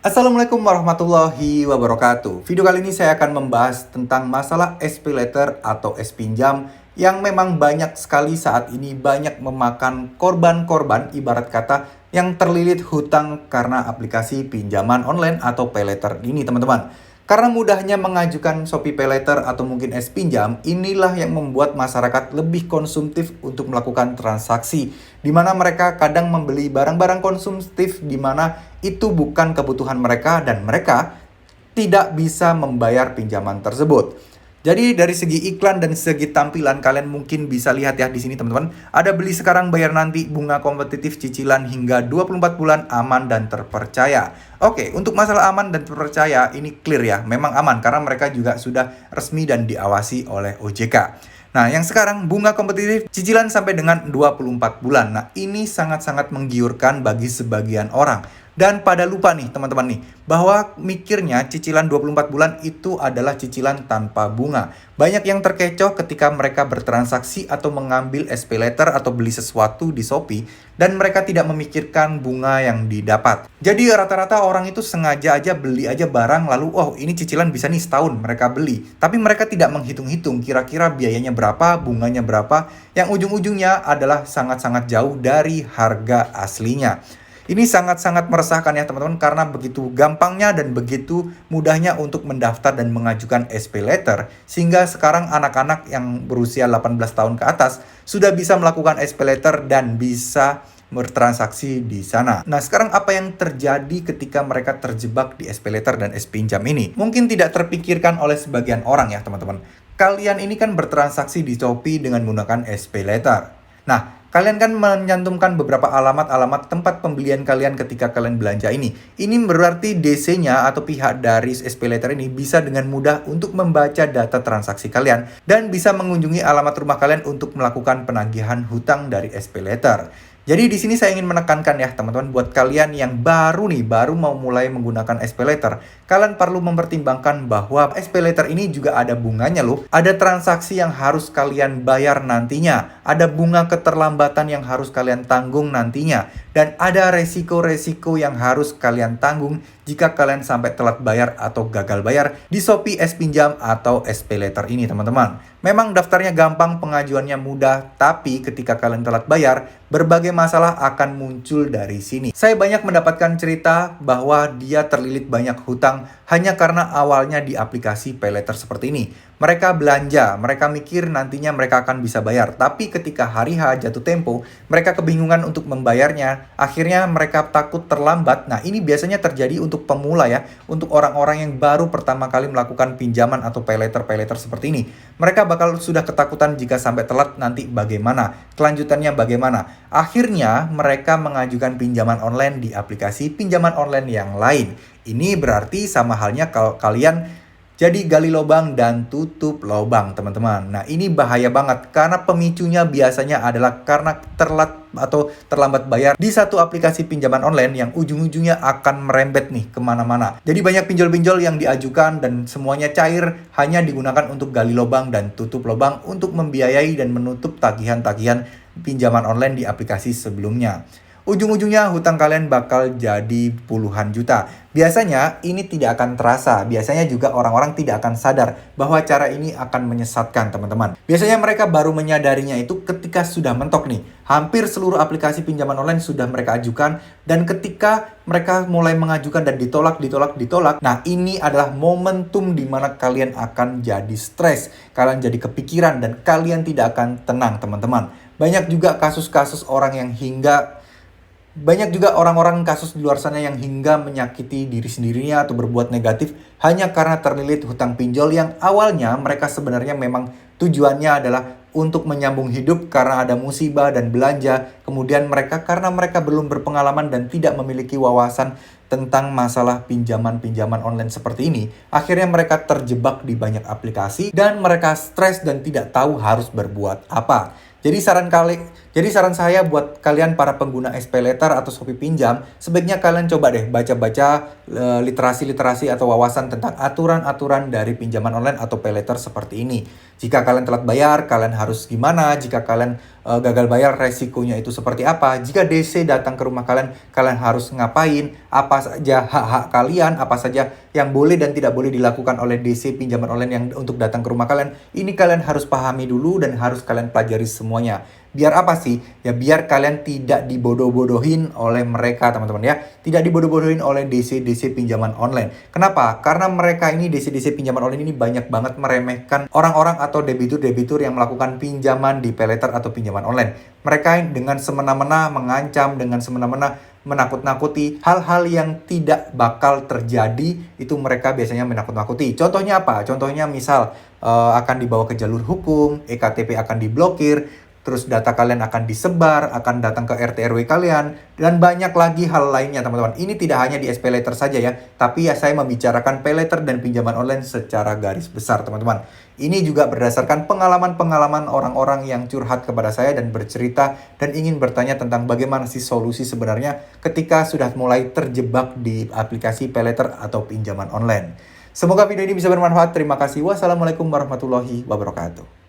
Assalamualaikum warahmatullahi wabarakatuh. Video kali ini saya akan membahas tentang masalah SPayLater atau S-Pinjam yang memang banyak sekali saat ini banyak memakan korban-korban ibarat kata yang terlilit hutang karena aplikasi pinjaman online atau PayLater ini teman-teman. Karena mudahnya mengajukan Shopee PayLater atau mungkin S-Pinjam, inilah yang membuat masyarakat lebih konsumtif untuk melakukan transaksi. Di mana mereka kadang membeli barang-barang konsumtif di mana itu bukan kebutuhan mereka dan mereka tidak bisa membayar pinjaman tersebut. Jadi dari segi iklan dan segi tampilan kalian mungkin bisa lihat ya di sini teman-teman. Ada beli sekarang bayar nanti, bunga kompetitif cicilan hingga 24 bulan, aman dan terpercaya. Oke, untuk masalah aman dan terpercaya ini clear ya. Memang aman karena mereka juga sudah resmi dan diawasi oleh OJK. Nah, yang sekarang bunga kompetitif cicilan sampai dengan 24 bulan. Nah, ini sangat-sangat menggiurkan bagi sebagian orang. Dan pada lupa nih teman-teman nih, bahwa mikirnya cicilan 24 bulan itu adalah cicilan tanpa bunga. Banyak yang terkecoh ketika mereka bertransaksi atau mengambil SPayLater atau beli sesuatu di Shopee dan mereka tidak memikirkan bunga yang didapat. Jadi rata-rata orang itu sengaja aja beli aja barang lalu oh ini cicilan bisa nih setahun mereka beli. Tapi mereka tidak menghitung-hitung kira-kira biayanya berapa, bunganya berapa, yang ujung-ujungnya adalah sangat-sangat jauh dari harga aslinya. Ini sangat-sangat meresahkan ya teman-teman karena begitu gampangnya dan begitu mudahnya untuk mendaftar dan mengajukan SPayLater sehingga sekarang anak-anak yang berusia 18 tahun ke atas sudah bisa melakukan SPayLater dan bisa bertransaksi di sana. Nah, sekarang apa yang terjadi ketika mereka terjebak di SPayLater dan S-Pinjam ini? Mungkin tidak terpikirkan oleh sebagian orang ya teman-teman. Kalian ini kan bertransaksi di Shopee dengan menggunakan SPayLater. Nah, kalian kan menyantumkan beberapa alamat-alamat tempat pembelian kalian ketika kalian belanja ini. Ini berarti DC-nya atau pihak dari SPayLater ini bisa dengan mudah untuk membaca data transaksi kalian dan bisa mengunjungi alamat rumah kalian untuk melakukan penagihan hutang dari SPayLater. Jadi di sini saya ingin menekankan ya teman-teman buat kalian yang baru mau mulai menggunakan SPayLater, kalian perlu mempertimbangkan bahwa SPayLater ini juga ada bunganya loh. Ada transaksi yang harus kalian bayar nantinya, ada bunga keterlambatan yang harus kalian tanggung nantinya, dan ada resiko-resiko yang harus kalian tanggung jika kalian sampai telat bayar atau gagal bayar di Shopee S-Pinjam atau SPayLater ini teman-teman. Memang daftarnya gampang, pengajuannya mudah, tapi ketika kalian telat bayar, berbagai masalah akan muncul dari sini. Saya banyak mendapatkan cerita bahwa dia terlilit banyak hutang hanya karena awalnya di aplikasi PayLater seperti ini. Mereka belanja, mereka mikir nantinya mereka akan bisa bayar. Tapi ketika hari H jatuh tempo, mereka kebingungan untuk membayarnya. Akhirnya mereka takut terlambat. Nah, ini biasanya terjadi untuk pemula ya. Untuk orang-orang yang baru pertama kali melakukan pinjaman atau PayLater seperti ini. Mereka bakal sudah ketakutan jika sampai telat nanti bagaimana. Kelanjutannya bagaimana. Akhirnya mereka mengajukan pinjaman online di aplikasi pinjaman online yang lain. Ini berarti sama halnya kalau kalian jadi gali lubang dan tutup lubang teman-teman. Nah ini bahaya banget karena pemicunya biasanya adalah karena terlambat bayar di satu aplikasi pinjaman online yang ujung-ujungnya akan merembet nih kemana-mana. Jadi banyak pinjol-pinjol yang diajukan dan semuanya cair hanya digunakan untuk gali lubang dan tutup lubang untuk membiayai dan menutup tagihan-tagihan pinjaman online di aplikasi sebelumnya. Ujung-ujungnya hutang kalian bakal jadi puluhan juta. Biasanya ini tidak akan terasa. Biasanya juga orang-orang tidak akan sadar bahwa cara ini akan menyesatkan teman-teman. Biasanya mereka baru menyadarinya itu ketika sudah mentok nih. Hampir seluruh aplikasi pinjaman online sudah mereka ajukan. Dan ketika mereka mulai mengajukan dan ditolak. Nah ini adalah momentum di mana kalian akan jadi stres. Kalian jadi kepikiran dan kalian tidak akan tenang teman-teman. Banyak juga kasus-kasus orang-orang kasus di luar sana yang hingga menyakiti diri sendirinya atau berbuat negatif hanya karena terlilit hutang pinjol yang awalnya mereka sebenarnya memang tujuannya adalah untuk menyambung hidup karena ada musibah dan belanja. Kemudian karena mereka belum berpengalaman dan tidak memiliki wawasan tentang masalah pinjaman-pinjaman online seperti ini, akhirnya mereka terjebak di banyak aplikasi dan mereka stres dan tidak tahu harus berbuat apa. Jadi saran saya buat kalian para pengguna SPayLater atau Shopee Pinjam, sebaiknya kalian coba deh baca-baca literasi atau wawasan tentang aturan-aturan dari pinjaman online atau PayLater seperti ini. Jika kalian telat bayar, kalian harus gimana? Jika kalian gagal bayar resikonya itu seperti apa. Jika DC datang ke rumah kalian, kalian harus ngapain, apa saja hak-hak kalian, apa saja yang boleh dan tidak boleh dilakukan oleh DC pinjaman online yang untuk datang ke rumah kalian. Ini kalian harus pahami dulu dan harus kalian pelajari semuanya. Biar apa sih? Ya biar kalian tidak dibodoh-bodohin oleh mereka, teman-teman ya. Tidak dibodoh-bodohin oleh DC-DC pinjaman online. Kenapa? Karena mereka ini, DC-DC pinjaman online ini banyak banget meremehkan orang-orang atau debitur-debitur yang melakukan pinjaman di paylater atau pinjaman online. Mereka dengan semena-mena mengancam, dengan semena-mena menakut-nakuti hal-hal yang tidak bakal terjadi. Itu mereka biasanya menakut-nakuti. Contohnya apa? Contohnya misal akan dibawa ke jalur hukum, ektp akan diblokir, terus data kalian akan disebar, akan datang ke RT RW kalian, dan banyak lagi hal lainnya, teman-teman. Ini tidak hanya di SPayLater saja ya, tapi ya saya membicarakan paylater dan pinjaman online secara garis besar, teman-teman. Ini juga berdasarkan pengalaman-pengalaman orang-orang yang curhat kepada saya dan bercerita dan ingin bertanya tentang bagaimana sih solusi sebenarnya ketika sudah mulai terjebak di aplikasi paylater atau pinjaman online. Semoga video ini bisa bermanfaat. Terima kasih. Wassalamualaikum warahmatullahi wabarakatuh.